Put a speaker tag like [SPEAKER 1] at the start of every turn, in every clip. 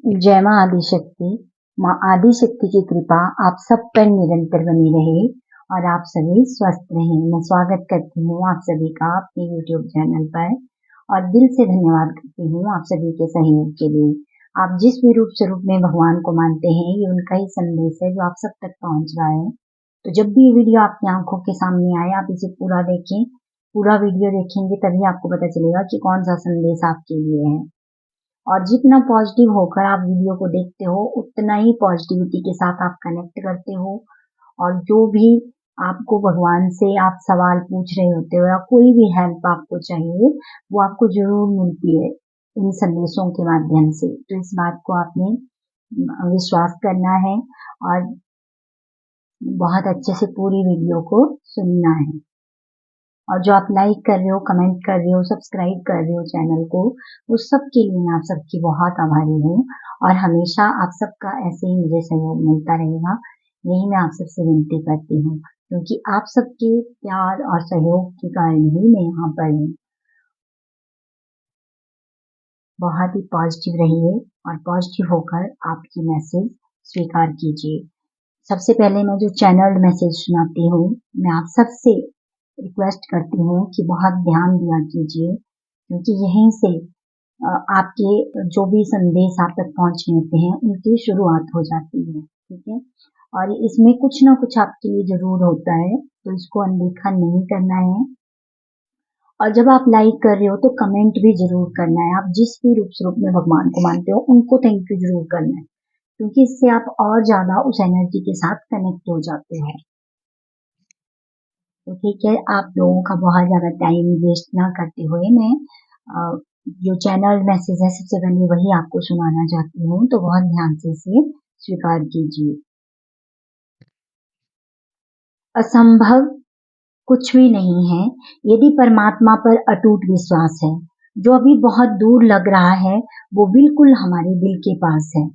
[SPEAKER 1] जय माँ आदिशक्ति। माँ आदिशक्ति की कृपा आप सब पर निरंतर बनी रहे और आप सभी स्वस्थ रहें। मैं स्वागत करती हूँ आप सभी का अपने YouTube चैनल पर और दिल से धन्यवाद करती हूँ आप सभी के सहयोग के लिए। आप जिस भी रूप स्वरूप में भगवान को मानते हैं, ये उनका ही संदेश है जो आप सब तक पहुँच रहा है। तो जब भी ये वीडियो आपकी आंखों के सामने आए, आप इसे पूरा देखें। पूरा वीडियो देखेंगे तभी आपको पता चलेगा कि कौन सा संदेश आपके लिए है। और जितना पॉजिटिव होकर आप वीडियो को देखते हो, उतना ही पॉजिटिविटी के साथ आप कनेक्ट करते हो। और जो भी आपको भगवान से आप सवाल पूछ रहे होते हो या कोई भी हेल्प आपको चाहिए, वो आपको जरूर मिलती है इन संदेशों के माध्यम से। तो इस बात को आपने विश्वास करना है और बहुत अच्छे से पूरी वीडियो को सुनना है। और जो आप लाइक कर रहे हो, कमेंट कर रहे हो, सब्सक्राइब कर रहे हो चैनल को, उस सब के लिए मैं आप सबकी बहुत आभारी हूँ। और हमेशा आप सबका ऐसे ही मुझे सहयोग मिलता रहेगा, यही मैं आप सबसे विनती करती हूँ, क्योंकि आप सबके प्यार और सहयोग के कारण ही मैं यहाँ पर हूँ। बहुत ही पॉजिटिव रहिए और पॉजिटिव होकर आपकी मैसेज स्वीकार कीजिए। सबसे पहले मैं जो चैनल मैसेज सुनाती हूँ, मैं आप सबसे रिक्वेस्ट करती हूँ कि बहुत ध्यान दिया कीजिए, क्योंकि यहीं से आपके जो भी संदेश आप तक पहुंचने होते हैं, उनकी शुरुआत हो जाती है। ठीक है, और इसमें कुछ ना कुछ आपके लिए जरूर होता है, तो इसको अनदेखा नहीं करना है। और जब आप लाइक कर रहे हो तो कमेंट भी जरूर करना है। आप जिस भी रूप स्वरूप में भगवान को मानते हो, उनको थैंक यू जरूर करना है, क्योंकि इससे आप और ज्यादा उस एनर्जी के साथ कनेक्ट हो जाते हो। तो ठीक है, आप लोगों का बहुत ज्यादा टाइम वेस्ट ना करते हुए मैं जो चैनल मैसेज है सबसे पहले वही आपको सुनाना चाहती हूँ, तो बहुत ध्यान से इसे स्वीकार कीजिए। असंभव कुछ भी नहीं है यदि परमात्मा पर अटूट विश्वास है। जो अभी बहुत दूर लग रहा है, वो बिल्कुल हमारे दिल के पास है।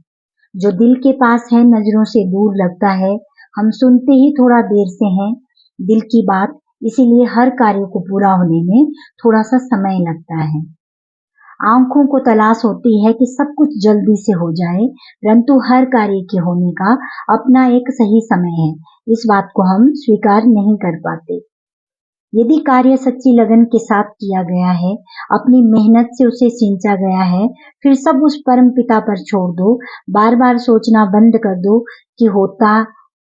[SPEAKER 1] जो दिल के पास है, नजरों से दूर लगता है। हम सुनते ही थोड़ा देर से हैं दिल की बात, इसीलिए हर कार्य को पूरा होने में थोड़ा सा समय लगता है। आंखों को तलाश होती है कि सब कुछ जल्दी से हो जाए, परंतु हर कार्य के होने का अपना एक सही समय है। इस बात को हम स्वीकार नहीं कर पाते। यदि कार्य सच्ची लगन के साथ किया गया है, अपनी मेहनत से उसे सींचा गया है, फिर सब उस परम पिता पर छोड़ दो। बार बार सोचना बंद कर दो कि होता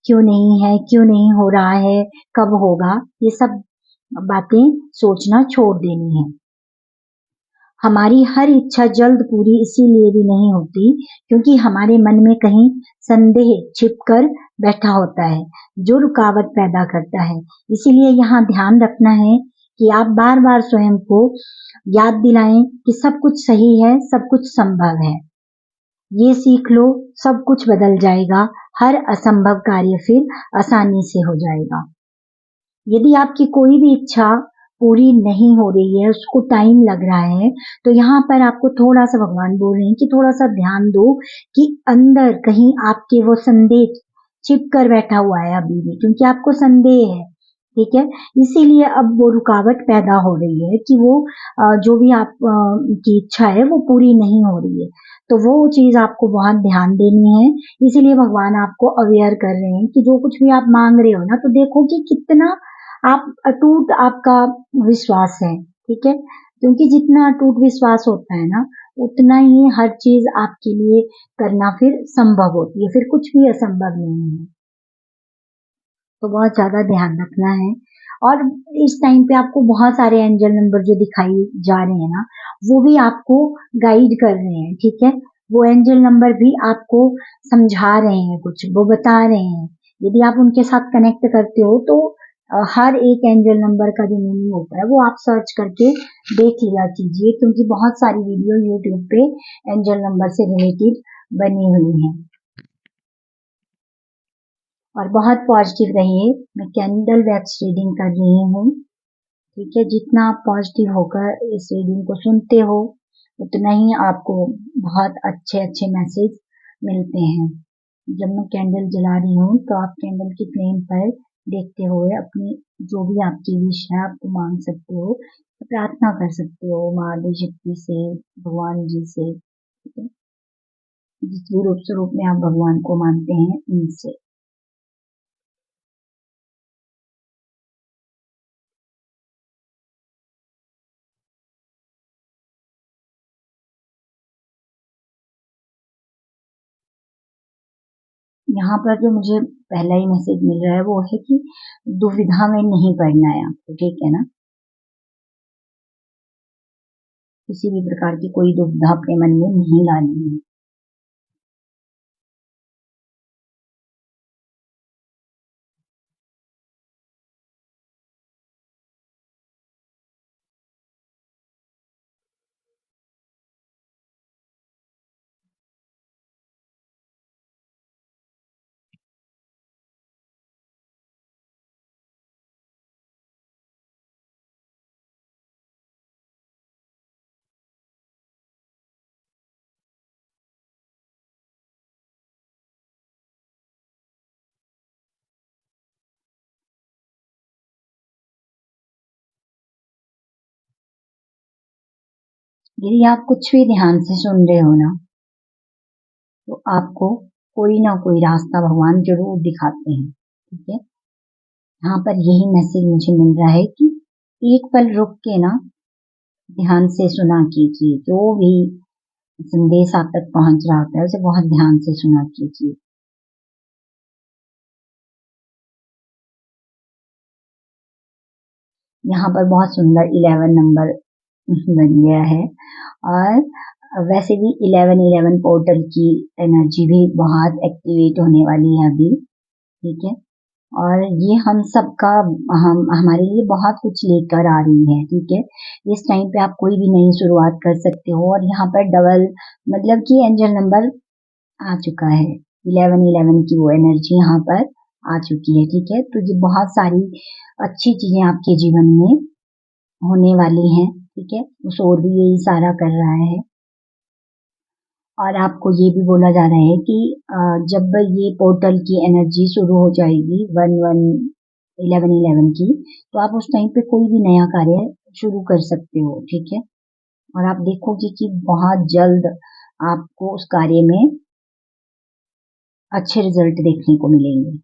[SPEAKER 1] क्यों नहीं है, क्यों नहीं हो रहा है, कब होगा। ये सब बातें सोचना छोड़ देनी है। हमारी हर इच्छा जल्द पूरी इसीलिए भी नहीं होती क्योंकि हमारे मन में कहीं संदेह छिपकर बैठा होता है, जो रुकावट पैदा करता है। इसीलिए यहाँ ध्यान रखना है कि आप बार बार स्वयं को याद दिलाएं कि सब कुछ सही है, सब कुछ संभव है। ये सीख लो, सब कुछ बदल जाएगा। हर असंभव कार्य फिर आसानी से हो जाएगा। यदि आपकी कोई भी इच्छा पूरी नहीं हो रही है, उसको टाइम लग रहा है, तो यहाँ पर आपको थोड़ा सा भगवान बोल रहे हैं कि थोड़ा सा ध्यान दो कि अंदर कहीं आपके वो संदेह छिप कर बैठा हुआ है अभी भी, क्योंकि आपको संदेह है। ठीक है, इसीलिए अब वो रुकावट पैदा हो रही है कि वो जो भी आप की इच्छा है वो पूरी नहीं हो रही है। तो वो चीज आपको बहुत ध्यान देनी है। इसीलिए भगवान आपको अवेयर कर रहे हैं कि जो कुछ भी आप मांग रहे हो ना, तो देखो कि कितना आप अटूट आपका विश्वास है। ठीक है, क्योंकि जितना अटूट विश्वास होता है ना, उतना ही हर चीज आपके लिए करना फिर संभव होती है, फिर कुछ भी असंभव नहीं है। तो बहुत ज्यादा ध्यान रखना है। और इस टाइम पे आपको बहुत सारे एंजल नंबर जो दिखाई जा रहे हैं ना, वो भी आपको गाइड कर रहे हैं। ठीक है, वो एंजल नंबर भी आपको समझा रहे हैं, कुछ वो बता रहे हैं। यदि आप उनके साथ कनेक्ट करते हो तो हर एक एंजल नंबर का जो मीनिंग होता है वो आप सर्च करके देख लिया कीजिए, क्योंकि बहुत सारी वीडियो यूट्यूब पे एंजल नंबर से रिलेटेड बनी हुई हैं। और बहुत पॉजिटिव रहिए। मैं कैंडल वैक्स रीडिंग कर रही हूँ। ठीक है, जितना आप पॉजिटिव होकर इस रीडिंग को सुनते हो, उतना ही आपको बहुत अच्छे अच्छे मैसेज मिलते हैं। जब मैं कैंडल जला रही हूँ तो आप कैंडल की फ्लेम पर देखते हुए अपनी जो भी आपकी विश है आपको मांग सकते हो, प्रार्थना कर सकते हो माँ आदि शक्ति से, भगवान जी से। ठीक है, जिस भी रूप स्वरूप में आप भगवान को मानते हैं उनसे। यहाँ पर जो मुझे पहला ही मैसेज मिल रहा है वो है कि दुविधा में नहीं पड़ना है आपको, ठीक है ना। किसी भी प्रकार की कोई दुविधा अपने मन में नहीं लानी है। यदि आप कुछ भी ध्यान से सुन रहे हो ना, तो आपको कोई ना कोई रास्ता भगवान जरूर दिखाते हैं, ठीक है। यहाँ पर यही मैसेज मुझे मिल रहा है कि एक पल रुक के ना ध्यान से सुना कीजिए। जो भी संदेश आप तक पहुंच रहा होता है उसे बहुत ध्यान से सुना कीजिए। यहाँ पर बहुत सुंदर 11 नंबर बन गया है। और वैसे भी 1111 पोर्टल की एनर्जी भी बहुत एक्टिवेट होने वाली है अभी, ठीक है। और ये हम सबका हम हमारे लिए बहुत कुछ लेकर आ रही है, ठीक है। इस टाइम पे आप कोई भी नई शुरुआत कर सकते हो। और यहाँ पर डबल मतलब कि एंजल नंबर आ चुका है। 1111 की वो एनर्जी यहाँ पर आ चुकी है, ठीक है। तो ये बहुत सारी अच्छी चीजें आपके जीवन में होने वाली हैं, ठीक है। उस ओर भी यही सारा कर रहा है। और आपको ये भी बोला जा रहा है कि जब ये पोर्टल की एनर्जी शुरू हो जाएगी 1111 की, तो आप उस टाइम पे कोई भी नया कार्य शुरू कर सकते हो, ठीक है। और आप देखोगे कि बहुत जल्द आपको उस कार्य में अच्छे रिजल्ट देखने को मिलेंगे।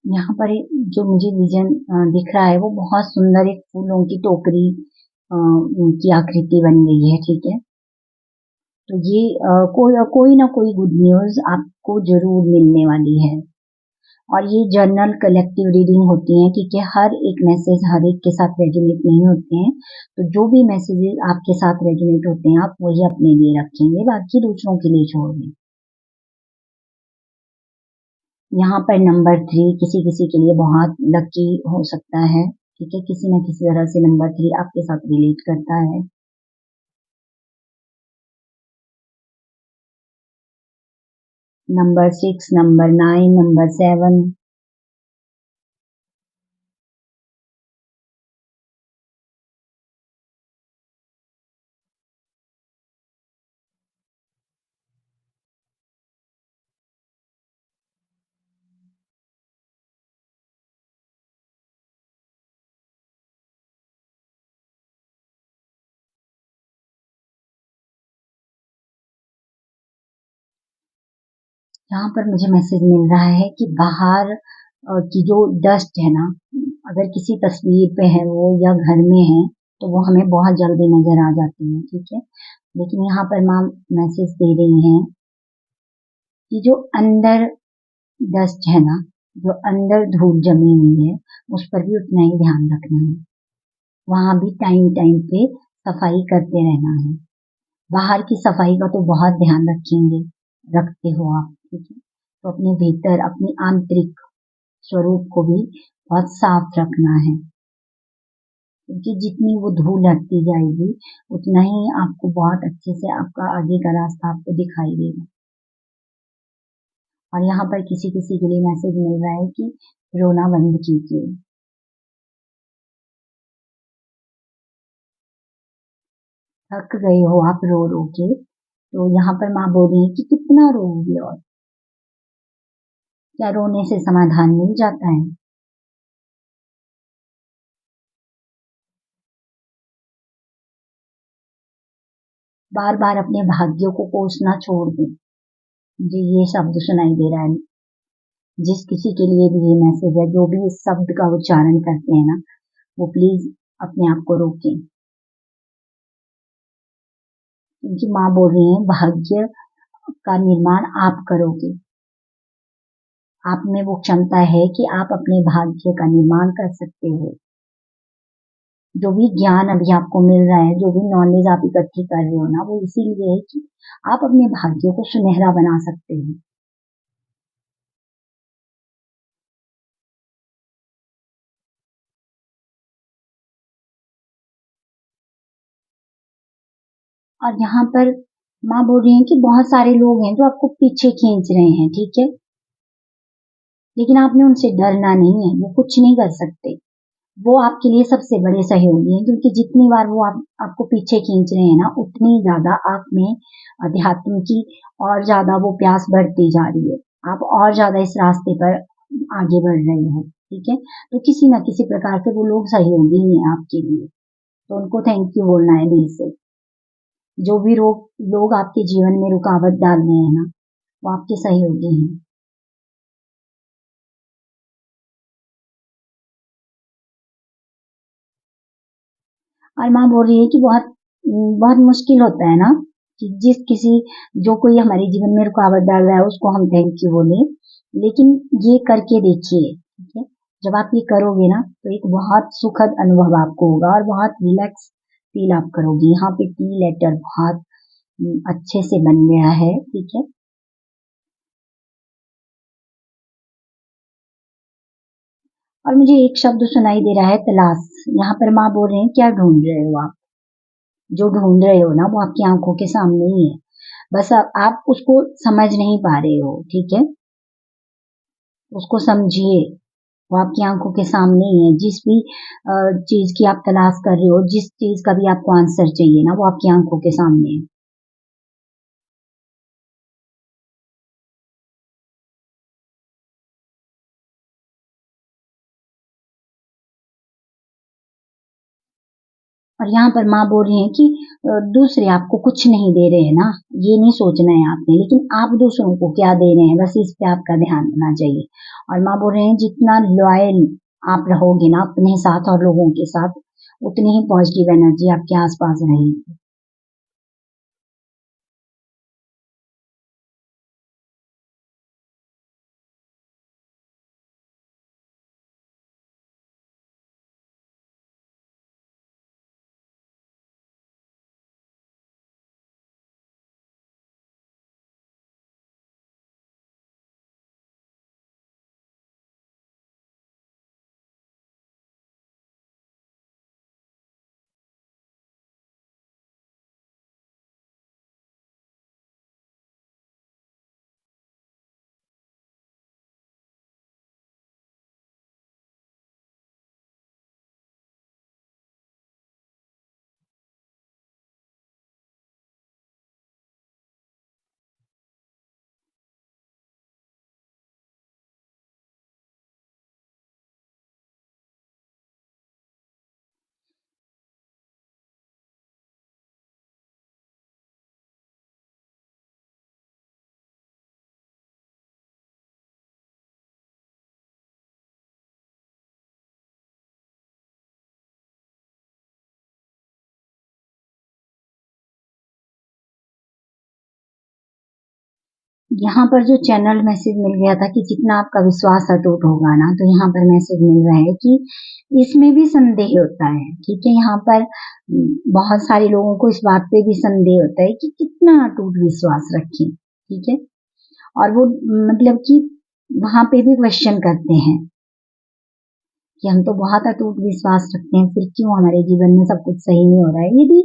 [SPEAKER 1] यहाँ पर जो मुझे विजन दिख रहा है वो बहुत सुंदर एक फूलों की टोकरी की आकृति बन गई है, ठीक है। तो ये कोई ना कोई गुड न्यूज आपको जरूर मिलने वाली है। और ये जर्नल कलेक्टिव रीडिंग होती है, क्योंकि हर एक मैसेज हर एक के साथ रेजोनेट नहीं होते हैं। तो जो भी मैसेजेस आपके साथ रेजोनेट होते हैं आप वही अपने लिए रखेंगे, बाकी दूसरों के लिए छोड़ दें। यहाँ पर नंबर 3 किसी किसी के लिए बहुत लकी हो सकता है, ठीक है। किसी न किसी तरह से नंबर 3 आपके साथ रिलेट करता है। Number 6, number 9, number 7। यहाँ पर मुझे मैसेज मिल रहा है कि बाहर की जो डस्ट है ना, अगर किसी तस्वीर पे है वो या घर में है तो वो हमें बहुत जल्दी नजर आ जाती है, ठीक है। लेकिन यहाँ पर मैम मैसेज दे रही हैं कि जो अंदर डस्ट है ना, जो अंदर धूल जमी हुई है उस पर भी उतना ही ध्यान रखना है। वहां भी टाइम टाइम पे सफाई करते रहना है। बाहर की सफाई का तो बहुत ध्यान रखते हो आप, ठीक है। तो अपने भीतर अपनी आंतरिक स्वरूप को भी बहुत साफ रखना है, क्योंकि जितनी वो धूल हटती जाएगी उतना ही आपको बहुत अच्छे से आपका आगे का रास्ता आपको दिखाई देगा। और यहाँ पर किसी किसी के लिए मैसेज मिल रहा है कि रोना बंद कीजिए। थक गए हो आप रो रो के, तो यहाँ पर माँ बोल रही है कि कितना रोओगे, और क्या रोने से समाधान मिल जाता है? बार बार अपने भाग्यों को कोसना छोड़ दें। मुझे ये शब्द सुनाई दे रहा है। जिस किसी के लिए भी ये मैसेज है, जो भी इस शब्द का उच्चारण करते हैं ना, वो प्लीज अपने आप को रोकें, क्योंकि माँ बोल रही है भाग्य का निर्माण आप करोगे। आप में वो क्षमता है कि आप अपने भाग्य का निर्माण कर सकते हो। जो भी ज्ञान अभी आपको मिल रहा है, जो भी नॉलेज आप इकट्ठी कर रहे हो ना, वो इसीलिए है कि आप अपने भाग्यों को सुनहरा बना सकते हो। और यहाँ पर माँ बोल रही है कि बहुत सारे लोग हैं जो आपको पीछे खींच रहे हैं, ठीक है, लेकिन आपने उनसे डरना नहीं है, वो कुछ नहीं कर सकते। वो आपके लिए सबसे बड़े सहयोगी हैं, क्योंकि जितनी बार वो आपको पीछे खींच रहे हैं ना, उतनी ज्यादा आप में अध्यात्म की और ज्यादा वो प्यास बढ़ती जा रही है। आप और ज्यादा इस रास्ते पर आगे बढ़ रहे हो, ठीक है। तो किसी ना किसी प्रकार से वो लोग सहयोगी ही हैं आपके लिए, तो उनको थैंक यू बोलना है दिल से। जो भी लोग आपके जीवन में रुकावट डाल रहे हैं ना, वो आपके सहयोगी हैं। और माँ बोल रही है कि बहुत बहुत मुश्किल होता है ना, कि जो कोई हमारे जीवन में रुकावट डाल रहा है उसको हम थैंक यू बोले, लेकिन ये करके देखिए, ठीक है। जब आप ये करोगे ना, तो एक बहुत सुखद अनुभव आपको होगा और बहुत रिलैक्स फील आप करोगे। यहाँ पे टी लेटर बहुत अच्छे से बन गया है, ठीक है। और मुझे एक शब्द सुनाई दे रहा है, तलाश। यहाँ पर माँ बोल रहे हैं क्या ढूंढ रहे हो आप? जो ढूंढ रहे हो ना, वो आपकी आंखों के सामने ही है, बस आप उसको समझ नहीं पा रहे हो, ठीक है। उसको समझिए, वो आपकी आंखों के सामने ही है। जिस भी चीज की आप तलाश कर रहे हो, जिस चीज का भी आपको आंसर चाहिए ना, वो आपकी आंखों के सामने है। और यहाँ पर माँ बोल रही है कि दूसरे आपको कुछ नहीं दे रहे हैं ना, ये नहीं सोचना है आपने, लेकिन आप दूसरों को क्या दे रहे हैं, बस इस पे आपका ध्यान होना चाहिए। और माँ बोल रहे हैं जितना लॉयल आप रहोगे ना अपने साथ और लोगों के साथ, उतनी ही पॉजिटिव एनर्जी आपके आसपास रहेगी। यहाँ पर जो चैनल मैसेज मिल गया था कि जितना आपका विश्वास अटूट होगा ना, तो यहाँ पर मैसेज मिल रहा है कि इसमें भी संदेह होता है। ठीक है, यहाँ पर बहुत सारे लोगों को इस बात पे भी संदेह होता है कि कितना अटूट विश्वास रखें। ठीक है, और वो मतलब कि वहां पे भी क्वेश्चन करते हैं कि हम तो बहुत अटूट विश्वास रखते हैं, फिर क्यों हमारे जीवन में सब कुछ सही नहीं हो रहा है। यदि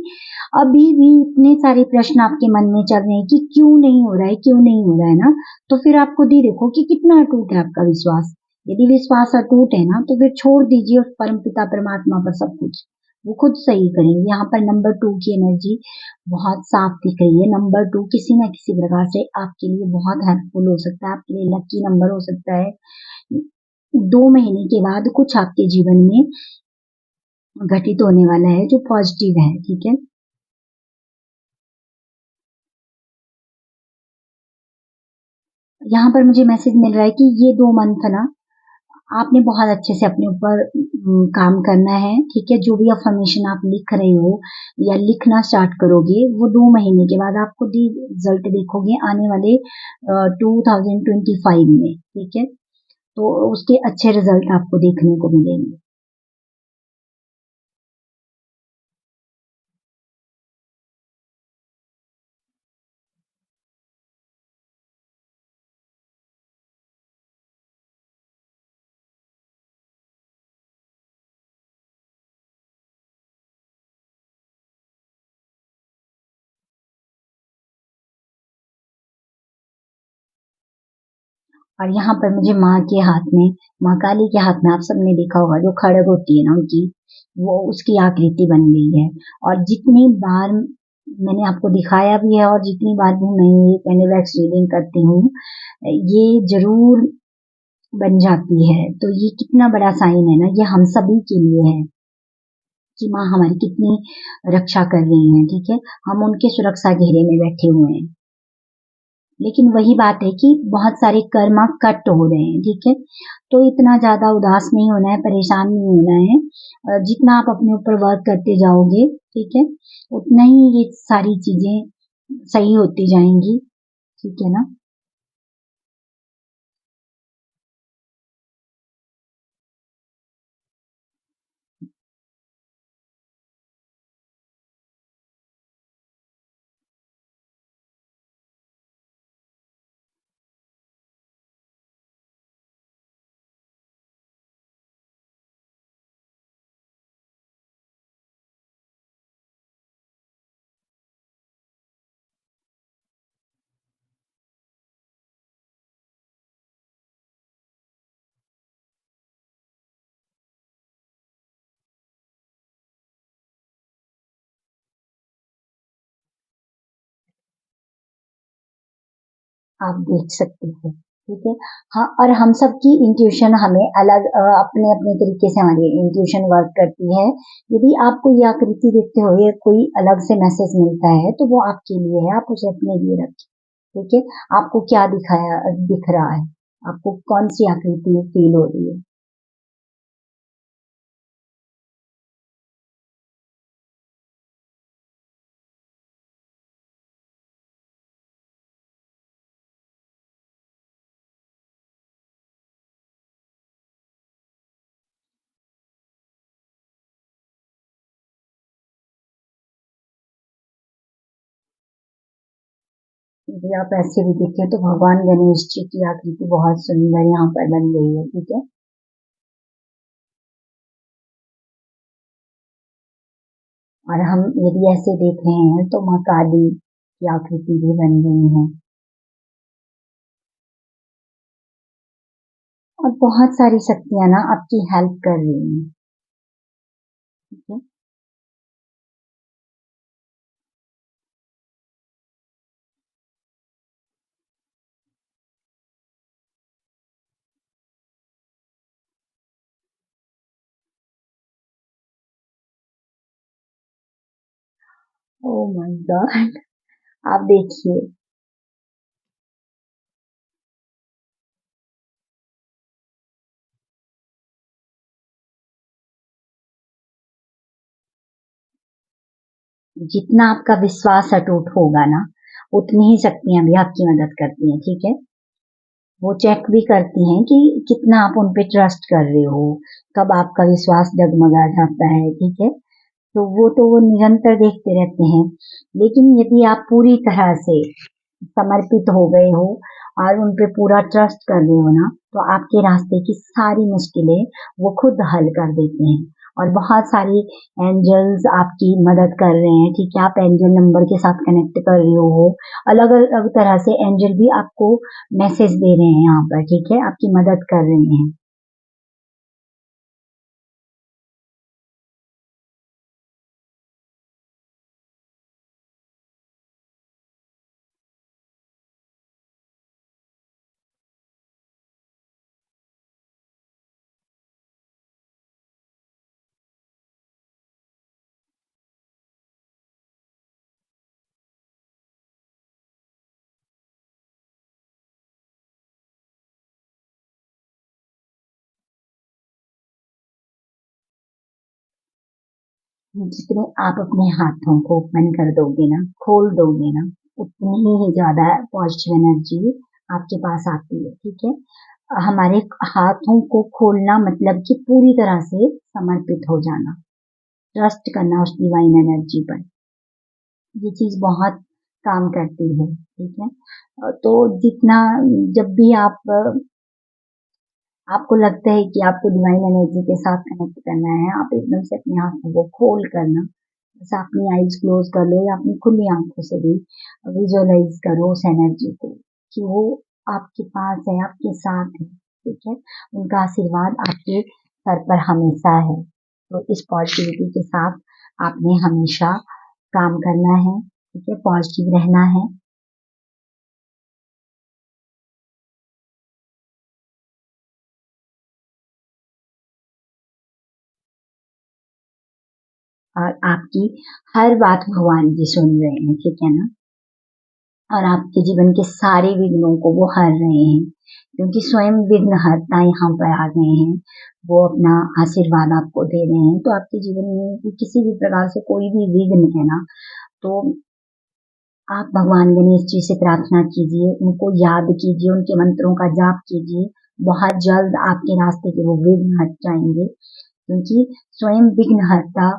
[SPEAKER 1] अभी भी इतने सारे प्रश्न आपके मन में चल रहे हैं कि क्यों नहीं हो रहा है, क्यों नहीं हो रहा है ना, तो फिर आप खुद ही देखो कि कितना अटूट है आपका विश्वास। यदि विश्वास अटूट है ना, तो फिर छोड़ दीजिए उस परम पिता परमात्मा पर सब कुछ, वो खुद सही करेंगे। यहाँ पर नंबर 2 की एनर्जी बहुत साफ दिख रही है। नंबर 2 किसी न किसी प्रकार से आपके लिए बहुत हेल्पफुल हो सकता है, आपके लिए लकी नंबर हो सकता है। 2 महीने के बाद कुछ आपके जीवन में घटित होने वाला है जो पॉजिटिव है। ठीक है, यहाँ पर मुझे मैसेज मिल रहा है कि ये 2 मंथ ना आपने बहुत अच्छे से अपने ऊपर काम करना है। ठीक है, जो भी अफर्मेशन आप लिख रहे हो या लिखना स्टार्ट करोगे, वो 2 महीने के बाद आप खुद ही रिजल्ट देखोगे आने वाले 2025 में। ठीक है, तो उसके अच्छे रिजल्ट आपको देखने को मिलेंगे। और यहाँ पर मुझे माँ के हाथ में, माँ काली के हाथ में, आप सबने देखा होगा जो खड़ग होती है ना उनकी, वो उसकी आकृति बन गई है। और जितनी बार मैंने आपको दिखाया भी है और जितनी बार भी मैं ये कैंडलवैक्स रीडिंग करती हूँ, ये जरूर बन जाती है। तो ये कितना बड़ा साइन है ना, ये हम सभी के लिए है कि माँ हमारी कितनी रक्षा कर रही है। ठीक है, हम उनके सुरक्षा घेरे में बैठे हुए हैं। लेकिन वही बात है कि बहुत सारे कर्म कट हो रहे हैं। ठीक है, तो इतना ज्यादा उदास नहीं होना है, परेशान नहीं होना है। जितना आप अपने ऊपर वर्क करते जाओगे, ठीक है, उतना ही ये सारी चीजें सही होती जाएंगी। ठीक है ना। आप देख सकते हो। ठीक है, हाँ, और हम सबकी इंट्यूशन हमें अलग अपने अपने तरीके से हमारी इंट्यूशन वर्क करती है। यदि आपको ये आकृति देखते हो, ये कोई अलग से मैसेज मिलता है, तो वो आपके लिए है, आप उसे अपने लिए रखें। ठीक है, आपको क्या दिख रहा है, आपको कौन सी आकृति फील हो रही है। यदि आप ऐसे भी देखें तो भगवान गणेश जी की आकृति बहुत सुंदर यहाँ पर बन गई है। ठीक है, और हम यदि ऐसे देख रहे हैं तो माँ काली की आकृति भी बन गई है। और बहुत सारी शक्तियां ना आपकी हेल्प कर रही हैं। ठीक है, ओ माय गॉड, आप देखिए, जितना आपका विश्वास अटूट होगा ना, उतनी ही शक्तियां भी आपकी मदद करती हैं, ठीक है। वो चेक भी करती हैं कि कितना आप उन पे ट्रस्ट कर रहे हो, कब आपका विश्वास डगमगा जाता है, ठीक है। तो वो निरंतर देखते रहते हैं। लेकिन यदि आप पूरी तरह से समर्पित हो गए हो और उन पे पूरा ट्रस्ट कर रहे हो ना, तो आपके रास्ते की सारी मुश्किलें वो खुद हल कर देते हैं। और बहुत सारी एंजल्स आपकी मदद कर रहे हैं, ठीक है। आप एंजल नंबर के साथ कनेक्ट कर रहे हो, अलग अलग तरह से एंजल भी आपको मैसेज दे रहे हैं यहाँ पर, ठीक है, आपकी मदद कर रहे हैं। जितने आप अपने हाथों को ओपन कर दोगे ना, खोल दोगे ना, उतनी ही ज्यादा पॉजिटिव एनर्जी आपके पास आती है, ठीक है। हमारे हाथों को खोलना मतलब कि पूरी तरह से समर्पित हो जाना, ट्रस्ट करना उस डिवाइन एनर्जी पर। ये चीज बहुत काम करती है, ठीक है। तो जितना, जब भी आपको लगता है कि आपको डिवाइन एनर्जी के साथ कनेक्ट करना है, आप एकदम से अपने हाथों को खोल करना, बस अपनी आईज क्लोज कर लो या अपनी खुली आंखों से भी विजुअलाइज करो उस एनर्जी को कि वो आपके पास है, आपके साथ है, ठीक है। उनका आशीर्वाद आपके सर पर हमेशा है। तो इस पॉजिटिविटी के साथ आपने हमेशा काम करना है, ठीक है, पॉजिटिव रहना है। और आपकी हर बात भगवान जी सुन रहे हैं, ठीक है ना। और आपके जीवन के सारे विघ्नों को वो हर रहे हैं, क्योंकि स्वयं विघ्नहर्ता यहाँ पर आ गए हैं। वो अपना आशीर्वाद आपको दे रहे हैं। तो आपके जीवन में भी किसी भी प्रकार से कोई भी विघ्न है ना, तो आप भगवान गणेश जी से प्रार्थना कीजिए, उनको याद कीजिए, उनके मंत्रों का जाप कीजिए। बहुत जल्द आपके रास्ते के वो विघ्न हट जाएंगे, क्योंकि स्वयं विघ्नहर्ता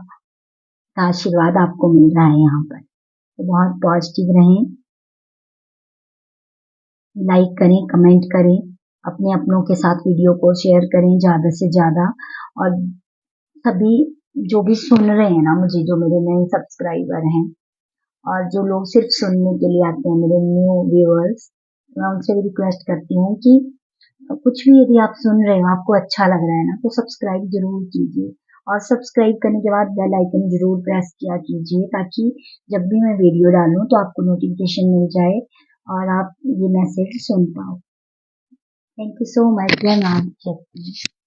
[SPEAKER 1] का आशीर्वाद आपको मिल रहा है यहाँ पर। तो बहुत पॉजिटिव रहें, लाइक करें, कमेंट करें, अपने अपनों के साथ वीडियो को शेयर करें ज्यादा से ज्यादा। और सभी जो भी सुन रहे हैं ना मुझे, जो मेरे नए सब्सक्राइबर हैं और जो लोग सिर्फ सुनने के लिए आते हैं, मेरे न्यू व्यूअर्स, मैं उनसे भी रिक्वेस्ट करती हूँ कि कुछ भी यदि आप सुन रहे हो, आपको अच्छा लग रहा है ना, तो सब्सक्राइब जरूर कीजिए। और सब्सक्राइब करने के बाद बेल आइकन जरूर प्रेस किया कीजिए, ताकि जब भी मैं वीडियो डालूं तो आपको नोटिफिकेशन मिल जाए और आप ये मैसेज सुन पाओ। Thank you so much. जय मां शक्ति।